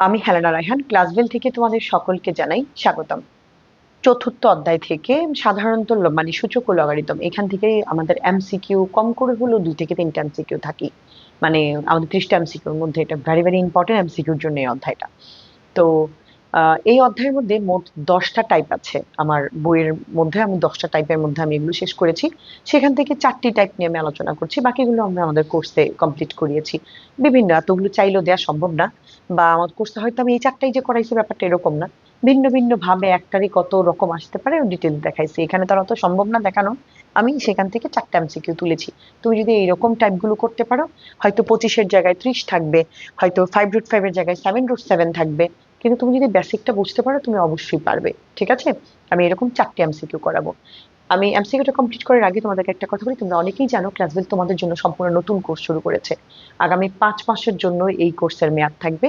আমি হেলেনা রায়হান, ক্লাসবেল থেকে তোমাদের সকলকে জানাই স্বাগতম। চতুর্থ অধ্যায় থেকে সাধারণত মানে সূচক ও লগারিদম, এখান থেকে আমাদের এমসিকিউ কম করে হলেও 2 থেকে 3টা এমসিকিউ থাকি। মানে আমাদের 30টা এমসিকিউর মধ্যে এটা ভেরি ভেরি ইম্পর্টেন্ট এমসিকিউর জন্য এই অধ্যায়টা। তো এই অধ্যায়ের মধ্যে মোট 10টা টাইপ আছে আমার বইয়ের মধ্যে। আমি 10টা টাইপের মধ্যে আমি এগুলো শেষ করেছি। সেখান থেকে 4টি টাইপ নিয়ে আমি আলোচনা করছি, বাকিগুলো আমরা আমাদের কোর্সে কমপ্লিট করিয়েছি। বিভিন্ন এতগুলো চাইলেও দেওয়া সম্ভব না, বা আমার কোর্সে হয়তো আমি এই 4টাই যে করাইছি ব্যাপারটা এরকম না। ভিন্ন ভিন্ন ভাবে একটারই কত রকম আসতে পারে ডিটেল দেখাইছি, এখানে তার অত সম্ভব না দেখানো। আমি সেখান থেকে 4টা এমসিকিউ তুলেছি। তুমি যদি এইরকম টাইপগুলো করতে পারো, হয়তো 25-এর জায়গায় 30 থাকবে, হয়তো 5√5-এর জায়গায় 7√7 থাকবে, কিন্তু তুমি যদি বেসিকটা বুঝতে পারো তুমি অবশ্যই পারবে। ঠিক আছে, আমি এরকম 4টে এমসিকিউ করাবো। আমি এমসিকিউটা কমপ্লিট করার আগে তোমাদেরকে একটা কথা বলি, তোমরা অনেকেই জানো ক্লাসবেল তোমাদের জন্য সম্পূর্ণ নতুন কোর্স শুরু করেছে। আগামী 5 মাসের জন্য এই কোর্সের মেয়াদ থাকবে।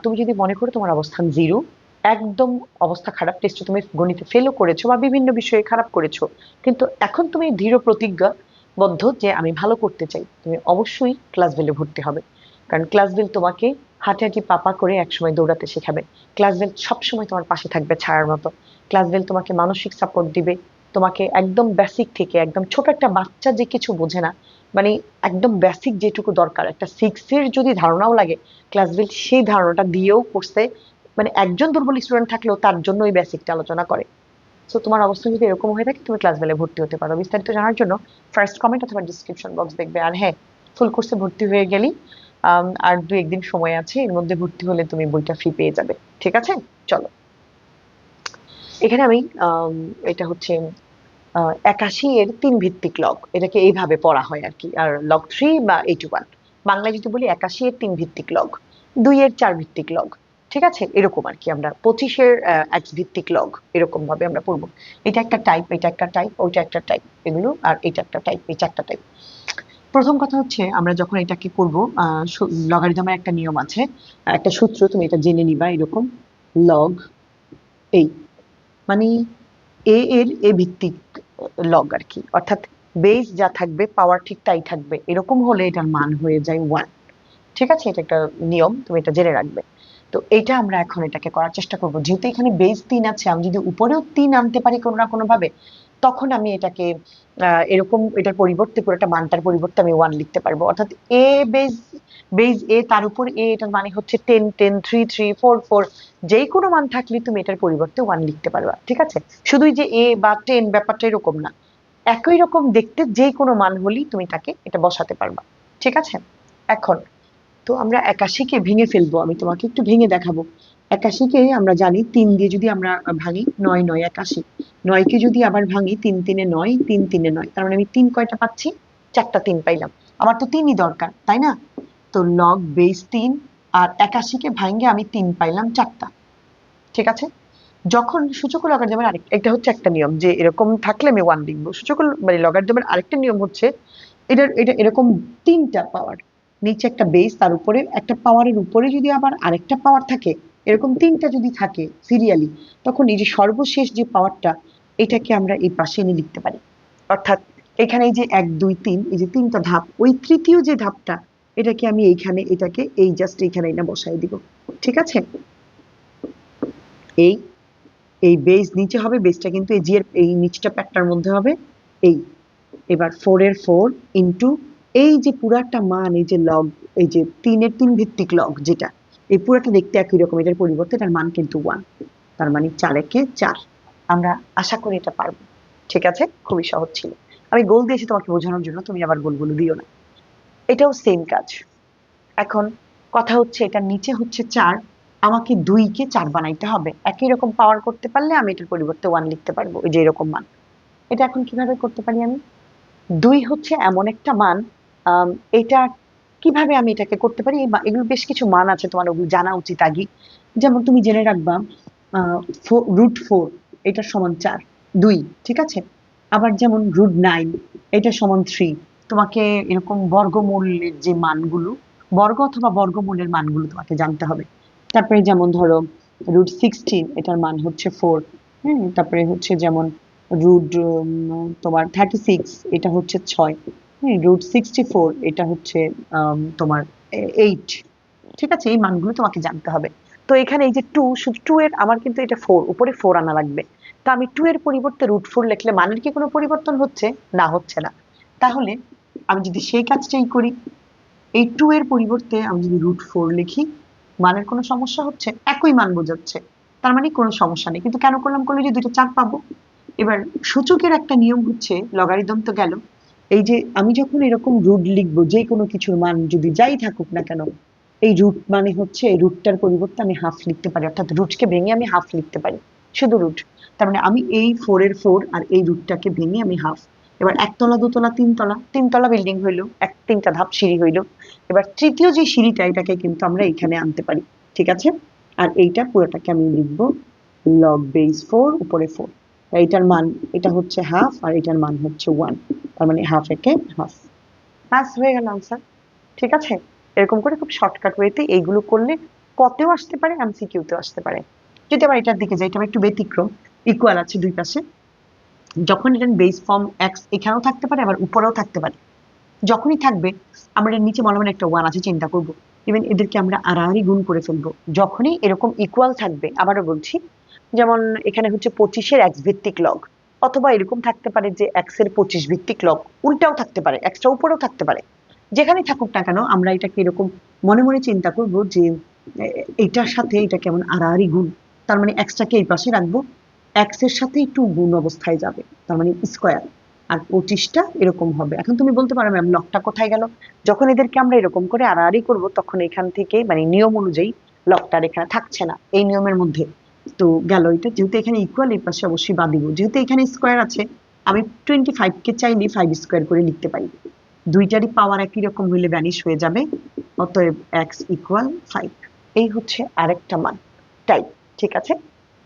তুমি যদি মনে করো তোমার অবস্থান জিরো, একদম অবস্থা খারাপ, টেস্টে তুমি গণিতে ফেলও করেছো বা বিভিন্ন বিষয়ে খারাপ করেছো, কিন্তু এখন তুমি দৃঢ় প্রতিজ্ঞাবদ্ধ যে আমি ভালো করতে চাই, তুমি অবশ্যই ক্লাসবেলে ভর্তি হবে। কারণ ক্লাসবেল তোমাকে হাঁটাহাঁটি পাপা করে একসময় দৌড়াতে শেখাবে। ক্লাসবেল সবসময় তোমার পাশে থাকবে ছায়ার মতো। ক্লাসবেল তোমাকে মানসিক সাপোর্ট দিবে, তোমাকে একদম বেসিক থেকে, একদম ছোট একটা বাচ্চা যে কিছু বোঝে না, মানে একদম বেসিক যেটুকু দরকার একটা 6-এর যদি ধারণাও লাগে, ক্লাসবেল সেই ধারণাটা দিয়েও করতে, মানে একজন দুর্বল স্টুডেন্ট থাকলেও তার জন্য ওই বেসিকটা আলোচনা করে। সো তোমার অবস্থা যদি এরকম হয়ে থাকে, তুমি ক্লাসবেলে ভর্তি হতে পারো। বিস্তারিত জানার জন্য ফার্স্ট কমেন্ট অথবা ডিসক্রিপশন বক্স দেখবে। আর হ্যাঁ, ফুল কোর্সে ভর্তি হয়ে গেলেই আর 2-1 দিন সময় আছে, এর মধ্যে ভর্তি হলে তুমি বইটা ফ্রি পেয়ে যাবে। ঠিক আছে, চলো। এখানে আমি এটা হচ্ছে 81-এর 3 ভিত্তিক লগ, এটাকে এইভাবে পড়া হয় আর কি। আর লগ 3 বা 81, বাংলায় যদি বলি 81-এর 3 ভিত্তিক লগ, 2-এর 4 ভিত্তিক লগ। ঠিক আছে, এরকম আর কি। আমরা 25-এর x ভিত্তিক লগ, এরকম ভাবে আমরা পড়বো। এটা একটা টাইপ, এটা একটা টাইপ, ওইটা একটা টাইপ, এগুলো। আর এটা একটা টাইপ, এই 4টা টাইপ। প্রথম কথা হচ্ছে, আমরা যখন এটাকে করবো, লগারিদমের একটা নিয়ম আছে, একটা সূত্র, তুমি এটা জেনে নিবা। এরকম লগ এই, মানে এর এ ভিত্তিক লগ আর কি, অর্থাৎ বেস যা থাকবে পাওয়ার ঠিক তাই থাকবে, এরকম হলে এটার মান হয়ে যায় 1। ঠিক আছে, এটা একটা নিয়ম, তুমি এটা জেনে রাখবে। তো এটা আমরা এখন এটাকে করার চেষ্টা করব। যেহেতু এখানে বেস 3 আছে, আমি যদি উপরেও 3 আনতে পারি কোনো না কোনো ভাবে, তখন আমি এটাকে এরকম, এটার পরিবর্তে, পুরোটা মানটার পরিবর্তে আমি 1 লিখতে পারবো। অর্থাৎ এ বেস, এ তার উপর এ, এটার মানে হচ্ছে 10 10 3 3 4 4, যেই কোনো মান থাকলে তুমি এটার পরিবর্তে 1 লিখতে পারবা। ঠিক আছে, শুধুই যে এ বা 10 ব্যাপারটা এরকম না, একই রকম দেখতে যে কোনো মান হলেই তুমি তাকে এটা বসাতে পারবা। ঠিক আছে, এখন তো আমরা 81-কে ভেঙে ফেলবো, আমি তোমাকে একটু ভেঙে দেখাবো। 81-কে আমরা জানি 3 দিয়ে যদি আমরা ভাঙি, 9 9 81। 9-কে যদি আবার ভাঙি, 3 3 9, 3 3 9, তার মানে আমি 3 কয়টা পাচ্ছি? 4টা 3 পাইলাম। আমার তো 3ই দরকার, তাই না? তো লগ বেস 3, আর 81-কে ভাঙে আমি 3 পাইলাম 4টা। ঠিক আছে, যখন সূচক ও লগারিদমের আরেকটা, এটা হচ্ছে একটা নিয়ম যে এরকম থাকলে আমি 1 লিখবো। সূচক মানে লগারিদমের আরেকটা নিয়ম হচ্ছে, এটা এরকম 3টা পাওয়ার, নিচে একটা বেস, তার উপরে একটা পাওয়ারের উপরে যদি আবার আরেকটা পাওয়ার থাকে, এরকম 3টা যদি থাকে সিরিয়ালি, তখন এই যে সর্বশেষ যে পাওয়ারটা, এটাকে আমরা এই পাশে এনে লিখতে পারি। অর্থাৎ এখানে এই যে 1 2 3, এই যে 3টা ধাপ, ওই তৃতীয় যে ধাপটা, এটাকে আমি এইখানে, এটাকে এই জাস্ট এইখানে এটা বসাই দিব। ঠিক আছে, এই এই বেস নিচে হবে, বেসটা কিন্তু এই জি এর এই নিচটা প্যাকটার মধ্যে হবে এই। এবার 4-এর 4 ইন্টু এই যে পুরাটা মান, এই যে লগ, এই যে 3-এর 3 ভিত্তিক লগ যেটা, এই পুরাটা দেখতে একই রকম, এটার পরিবর্তে এটার মান কিন্তু 1। তার মানে 4-একে 4। আমরা আশা করি এটা পারবো। ঠিক আছে, খুবই সহজ ছিল। আমি গোল দিয়েছি তোমাকে বোঝানোর জন্য, তুমি আবার গোলগুলো দিও না। এটাও সেম কাজ। এখন কথা হচ্ছে, এটার নিচে হচ্ছে 4, আমাকে 2-কে 4 বানাইতে হবে। একই রকম পাওয়ার করতে পারলে আমি এটার পরিবর্তে 1 লিখতে পারবো, এই যে এরকম মান। এটা এখন কিভাবে করতে পারি আমি? 2 হচ্ছে এমন একটা মান, আম, এটা কিভাবে আমি এটাকে করতে পারি, এগুলো বেশ কিছু মান আছে, তোমার ওগুলো জানা উচিত আগে। যেমন তুমি জেনে রাখবা √4 এটার সমান 4, 2। ঠিক আছে, আবার যেমন √9 এটার সমান 3। তোমাকে এরকম বর্গমূলের যে মানগুলো, বর্গ অথবা বর্গমূলের মানগুলো তোমাকে জানতে হবে। তারপরে যেমন ধরো √16 এটার মান হচ্ছে 4। হ্যাঁ, তারপরে হচ্ছে যেমন রুট তোমার 36 এটা হচ্ছে 6। হ্যাঁ, √64 এটা হচ্ছে তোমার 8। ঠিক আছে, এই মানগুলো তোমাকে জানতে হবে। তো এখানে এই যে 2, শুধু 2 এর আমার কিন্তু এটা 4, উপরে 4 আনা লাগবে। তো আমি 2 এর পরিবর্তে √4 লিখলে মানের কি কোনো পরিবর্তন হচ্ছে? না, হচ্ছে না। তাহলে আমি যদি সেই কাজটাই করি, এই 2 এর পরিবর্তে আমি যদি √4 লিখি, মানের কোনো সমস্যা হচ্ছে? একই মান বোঝাচ্ছে, তার মানে কোনো সমস্যা নেই। কিন্তু কেন করলাম? করলে যে দুইটা 4 পাবো। এবার সূচকের একটা নিয়ম হচ্ছে, লগারিদম তো গেল, এই যে আমি যখন এরকম রুট লিখবো, যে কোনো কিছুর মান যদি যাই থাকুক না কেন, এই রুট মানে হচ্ছে এই রুটটার পরিবর্তে আমি হাফ লিখতে পারি, অর্থাৎ রুটকে ভেঙে আমি হাফ লিখতে পারি, শুধু রুট। তার মানে আমি এই 4 এর 4 আর এই রুটটাকে ভেঙে আমি হাফ। এবার একতলা, দুতলা, তিনতলা, তিনতলা বিল্ডিং হইলো, 3টা ধাপ সিঁড়ি হইলো। এবার তৃতীয় যে সিঁড়িটা, এটাকে কিন্তু আমরা এখানে আনতে পারি, ঠিক আছে? আর এইটা পুরোটাকে আমি লিখবো লগ বেস 4 উপরে 4। এইটার মান, এটা হচ্ছে হাফ আর এটার মান হচ্ছে 1, তার মানে হাফ একে হাফ। ব্যাস, হয়ে গেল আনসার। ঠিক আছে? এরকম করে খুব শর্টকাট ওয়েতে এইগুলো করলে কতেও আসতে পারে, এমসিকিউতেও আসতে পারে। যদি আবার এটার দিকে যাই, এটা একটু ব্যতিক্রম। ইকুয়াল আছে দুই পাশে, যখন এটার বেস ফর্ম এক্স এখানেও থাকতে পারে, আবার উপরেও থাকতে পারে। যখনই থাকবে, আমরা এর নিচে মনে মনে একটা 1 আছে চিন্তা করব, ইভেন এদেরকে আমরা আড়াআড়ি গুণ করে ফেলবো। যখনই এরকম ইকুয়াল থাকবে, আবারও বলছি, যেমন এখানে হচ্ছে 25-এর এক্স ভিত্তিক লগ, অথবা এরকম থাকতে পারে যে এক্স এর 25 ভিত্তিক লগ, উল্টাও থাকতে পারে, এক্সটা উপরেও থাকতে পারে। যেখানেই থাকুক না কেন, আমরা এটাকে এরকম মনে মনে চিন্তা করব যে এইটার সাথে এটা কেমন আড়াআড়ি গুণ। তার মানে এক্সটাকে এই পাশে রাখবো, এক্স এর সাথে একটু গুণ অবস্থায় যাবে, তার মানে স্কোয়ার। আর 25টা এরকম হবে। এখন তুমি বলতে পারো ম্যাম লকটা কোথায় গেল? যখন এদেরকে আমরা এরকম করে আড়াআড়ি করব, তখন এখান থেকে মানে নিয়ম অনুযায়ী লকটা এখানে থাকছে না, এই নিয়মের মধ্যে। তো গেল এটা, যেহেতু এখানে ইকুয়াল, এই পাশে অবশ্যই বাদ দিব। যেহেতু এখানে স্কোয়ার আছে, আমি 25 কে চাইলে 5 স্কোয়ার করে লিখতে পারি। দুইটারই পাওয়ার একই রকম হইলে ভ্যানিশ হয়ে যাবে, অতএব এক্স ইকুয়াল 5। এই হচ্ছে আরেকটা মান, টাইপ। ঠিক আছে?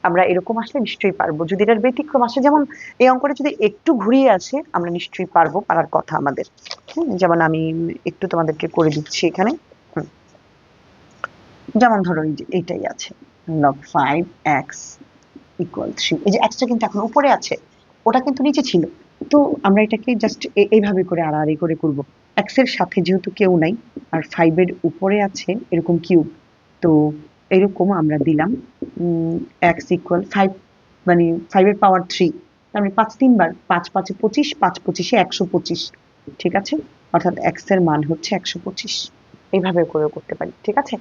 আমরা এরকম আসলে নিশ্চয়ই পারবো। যদি এটার ব্যতিক্রম আসে, যেমন এই অঙ্কটা যদি একটু ঘুরিয়ে আসে, আমরা নিশ্চয়ই পারবো, পারার কথা আমাদের। যেমন আমি একটু তোমাদেরকে করে দিচ্ছি এখানে। যেমন ধরো এই যে এইটাই আছে, log 5x ইকুয়াল 3। এই যে এক্সটা কিন্তু এখন উপরে আছে, ওটা কিন্তু নিচে ছিল। তো আমরা এটাকে জাস্ট এইভাবে করে আড়াআড়ি করে করব। এক্স এর সাথে যেহেতু কেউ নাই, আর 5 এর উপরে আছে এরকম কিউব, তো এরকম আমরা দিলাম এক্স ইকুয়াল 5, মানে 5 এর পাওয়ার 3, তার মানে 5 3 বার, 5 5 এ 25, 5 25 এ 125। ঠিক আছে? অর্থাৎ এক্স এর মান হচ্ছে 125। এইভাবে করে করতে পারি। ঠিক আছে?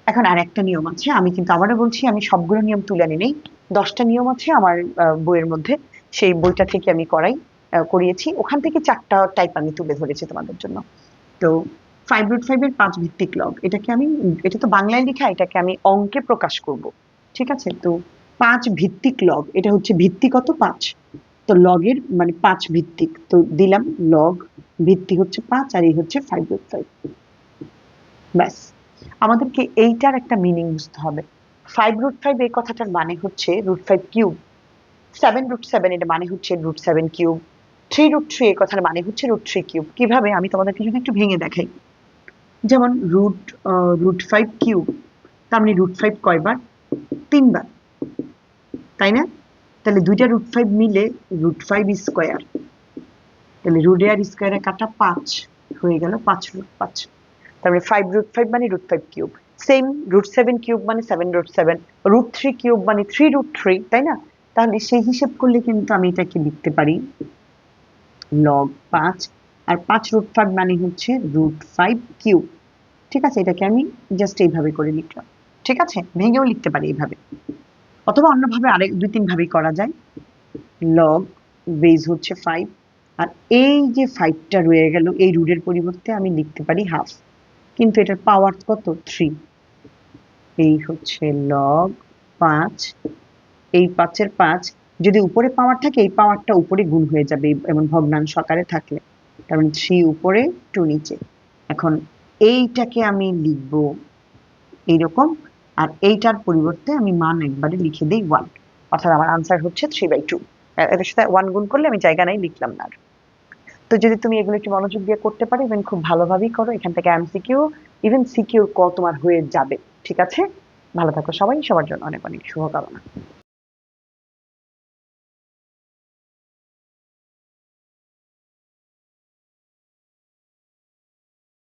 এখন আর একটা নিয়ম আছে, আমি কিন্তু আবারও বলছি, আমি সবগুলো নিয়ম তুলে আনি নেই। 10টা নিয়ম আছে আমার বইয়ের মধ্যে, সেই বইটা থেকে আমি করিয়েছি, ওখান থেকে 4টা টাইপ আমি তুলে ধরেছি তোমাদের জন্য। তো 5√5 এর 5 ভিত্তিক লগ, এটা তো বাংলায় লেখা, এটাকে আমি অঙ্কে প্রকাশ করব। ঠিক আছে? তো 5 ভিত্তিক লগ, এটা হচ্ছে ভিত্তি কত? 5। তো লগের মানে 5 ভিত্তিক, তো দিলাম লগ ভিত্তি হচ্ছে 5, আর এই হচ্ছে 5√5। ব্যাস, আমাদেরকে এইটার একটা মিনিং বুঝতে হবে। 5√5 এই কথাটার মানে হচ্ছে √5 কিউব। 7√7 এর মানে হচ্ছে √7 কিউব। 3√3 এই কথার মানে হচ্ছে √3 কিউব। কিভাবে? আমি তোমাদেরকে যদি একটু ভেঙে দেখাই। যেমন √5 কিউব, তার মানে √5 কয়বার? 3 বার, তাই না? তাহলে দুইটা √5 মিলে √5 স্কোয়ার, তাহলে রুট আর স্কোয়ারে কাটা 5 হয়ে গেল 5√5। তারপরে 5√5 মানে √5 কিউব। সেম, √7 কিউব মানে 7√7, √3 কিউব মানে 3√3, তাই না? তাহলে সেই হিসেব করলে কিন্তু আমি এটাকে লিখতে পারি লগ 5, আর 5√5 মানে হচ্ছে √5 কিউব। ঠিক আছে? এটাকে আমি জাস্ট এইভাবে করে লিখলাম। ঠিক আছে? ভেঙেও লিখতে পারি এইভাবে, অথবা অন্যভাবে আরেক 2-3 ভাবেই করা যায়। লগ বেস হচ্ছে 5, আর এই যে 5টা রয়ে গেল, এই রুটের পরিবর্তে আমি লিখতে পারি হাফ, কিন্তু এটার পাওয়ার কত? 3। এই হচ্ছে লগ 5, এই 5-এর 5, যদি উপরে পাওয়ার থাকে এই পাওয়ারটা উপরে গুণ হয়ে যাবে এমন ভগ্নাংশ আকারে থাকলে, তার মানে 3 উপরে 2 নিচে। এখন এইটাকে আমি লিখব এইরকম, আর এইটার পরিবর্তে আমি মান একবারে লিখে দিই 1, অর্থাৎ আমার আনসার হচ্ছে 3/2। এর সাথে 1 গুণ করলে আমি জায়গা নাই, লিখলাম না আর। তো যদি তুমি এগুলো একটু মনোযোগ দিয়ে করতে পারো, ইভেন খুব ভালোভাবেই করো, এখান থেকে এমসিকিউ, ইভেন সিকিউর ক তোমার হয়ে যাবে। ঠিক আছে? ভালো থাকো সবাই, সবার জন্য অনেক অনেক শুভকামনা।